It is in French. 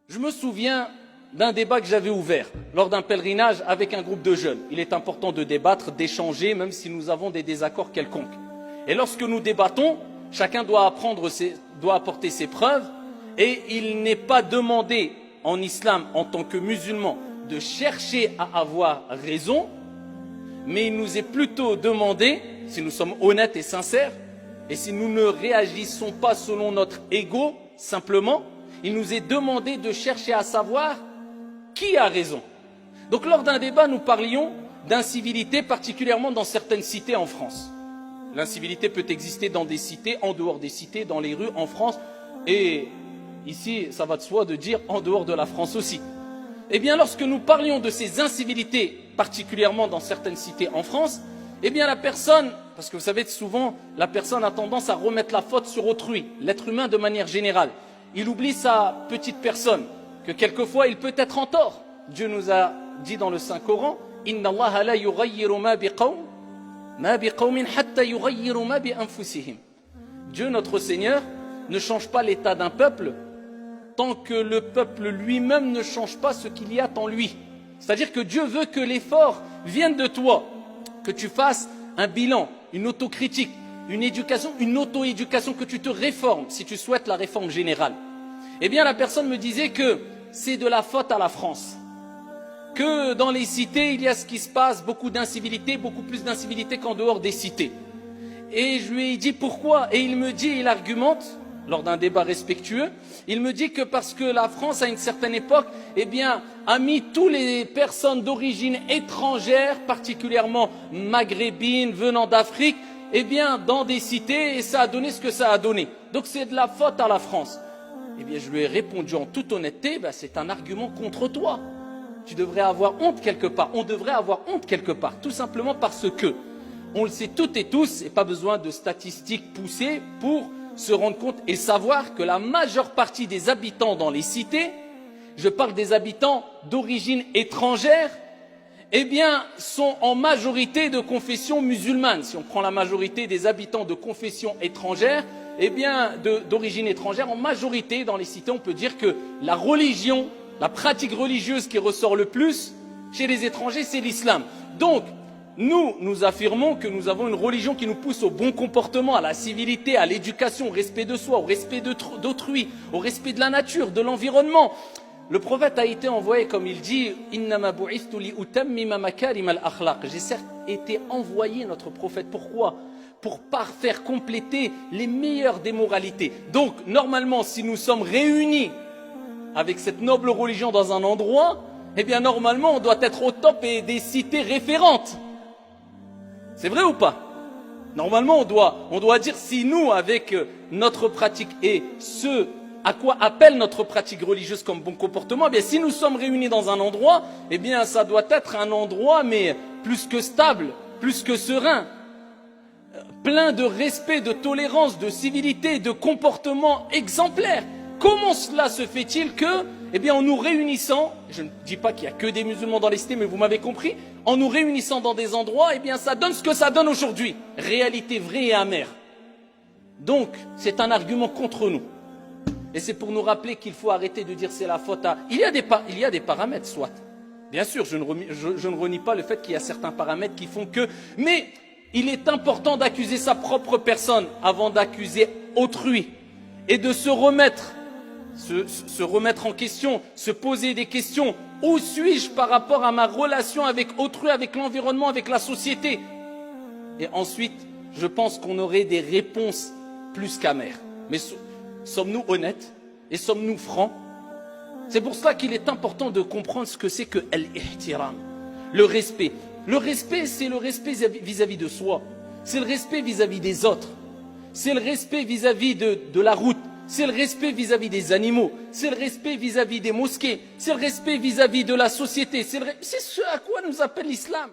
Je me souviens d'un débat que j'avais ouvert lors d'un pèlerinage avec un groupe de jeunes. Il est important de débattre, d'échanger, même si nous avons des désaccords quelconques. Et lorsque nous débattons, chacun doit apporter ses preuves, et il n'est pas demandé en islam, en tant que musulman, de chercher à avoir raison, mais il nous est plutôt demandé, si nous sommes honnêtes et sincères, et si nous ne réagissons pas selon notre ego, simplement, il nous est demandé de chercher à savoir qui a raison. Donc lors d'un débat, nous parlions d'incivilité, particulièrement dans certaines cités en France. L'incivilité peut exister dans des cités, en dehors des cités, dans les rues, en France, et ici, ça va de soi de dire en dehors de la France aussi. Eh bien, lorsque nous parlions de ces incivilités, particulièrement dans certaines cités en France, eh bien la personne, parce que vous savez souvent, la personne a tendance à remettre la faute sur autrui, l'être humain de manière générale. Il oublie sa petite personne, que quelquefois il peut être en tort. Dieu nous a dit dans le Saint-Coran, « Inna Allah la yughayyiru ma biqawmin hatta yughayyiru ma bi anfusihim » Dieu, notre Seigneur, ne change pas l'état d'un peuple tant que le peuple lui-même ne change pas ce qu'il y a en lui. C'est-à-dire que Dieu veut que l'effort vienne de toi, que tu fasses un bilan, une autocritique, une éducation, une auto-éducation, que tu te réformes si tu souhaites la réforme générale. Eh bien la personne me disait que c'est de la faute à la France, que dans les cités il y a ce qui se passe, beaucoup d'incivilité, beaucoup plus d'incivilité qu'en dehors des cités. Et je lui ai dit pourquoi, et il me dit, il argumente, lors d'un débat respectueux, il me dit que parce que la France à une certaine époque, eh bien, a mis toutes les personnes d'origine étrangère, particulièrement maghrébines, venant d'Afrique, eh bien, dans des cités, et ça a donné ce que ça a donné. Donc c'est de la faute à la France. Eh bien, je lui ai répondu en toute honnêteté, ben, c'est un argument contre toi. Tu devrais avoir honte quelque part. On devrait avoir honte quelque part, tout simplement parce que, on le sait toutes et tous, et pas besoin de statistiques poussées pour se rendre compte et savoir que la majeure partie des habitants dans les cités, je parle des habitants d'origine étrangère, eh bien, sont en majorité de confession musulmane. Si on prend la majorité des habitants de confession étrangère, eh bien, d'origine étrangère, en majorité dans les cités, on peut dire que la religion, la pratique religieuse qui ressort le plus chez les étrangers, c'est l'islam. Donc, nous affirmons que nous avons une religion qui nous pousse au bon comportement, à la civilité, à l'éducation, au respect de soi, au respect d'autrui, au respect de la nature, de l'environnement. Le prophète a été envoyé, comme il dit, « Innama bu'ithtu li utammima makarim al-akhlaq » J'ai certes été envoyé, notre prophète. Pourquoi? Pour parfaire, compléter les meilleures des moralités. Donc, normalement, si nous sommes réunis avec cette noble religion dans un endroit, eh bien, normalement, on doit être au top et des cités référentes. C'est vrai ou pas? Normalement, on doit dire si nous, avec notre pratique et ce à quoi appelle notre pratique religieuse comme bon comportement, eh bien, si nous sommes réunis dans un endroit, eh bien, ça doit être un endroit, mais plus que stable, plus que serein, plein de respect, de tolérance, de civilité, de comportement exemplaire. Comment cela se fait-il que, eh bien, en nous réunissant, je ne dis pas qu'il n'y a que des musulmans dans les cités, mais vous m'avez compris, en nous réunissant dans des endroits, eh bien, ça donne ce que ça donne aujourd'hui. Réalité vraie et amère. Donc, c'est un argument contre nous. Et c'est pour nous rappeler qu'il faut arrêter de dire c'est la faute à... Il y a des paramètres, soit. Bien sûr, je ne renie pas le fait qu'il y a certains paramètres qui font que... Mais il est important d'accuser sa propre personne avant d'accuser autrui. Et de se remettre en question, se poser des questions. Où suis-je par rapport à ma relation avec autrui, avec l'environnement, avec la société? Et ensuite, je pense qu'on aurait des réponses plus qu'amères. Mais sommes-nous honnêtes et sommes-nous francs? C'est pour cela qu'il est important de comprendre ce que c'est que l'ihtiram, le respect. Le respect, c'est le respect vis-à-vis de soi. C'est le respect vis-à-vis des autres. C'est le respect vis-à-vis de la route. C'est le respect vis-à-vis des animaux. C'est le respect vis-à-vis des mosquées. C'est le respect vis-à-vis de la société. C'est ce à quoi nous appelle l'islam.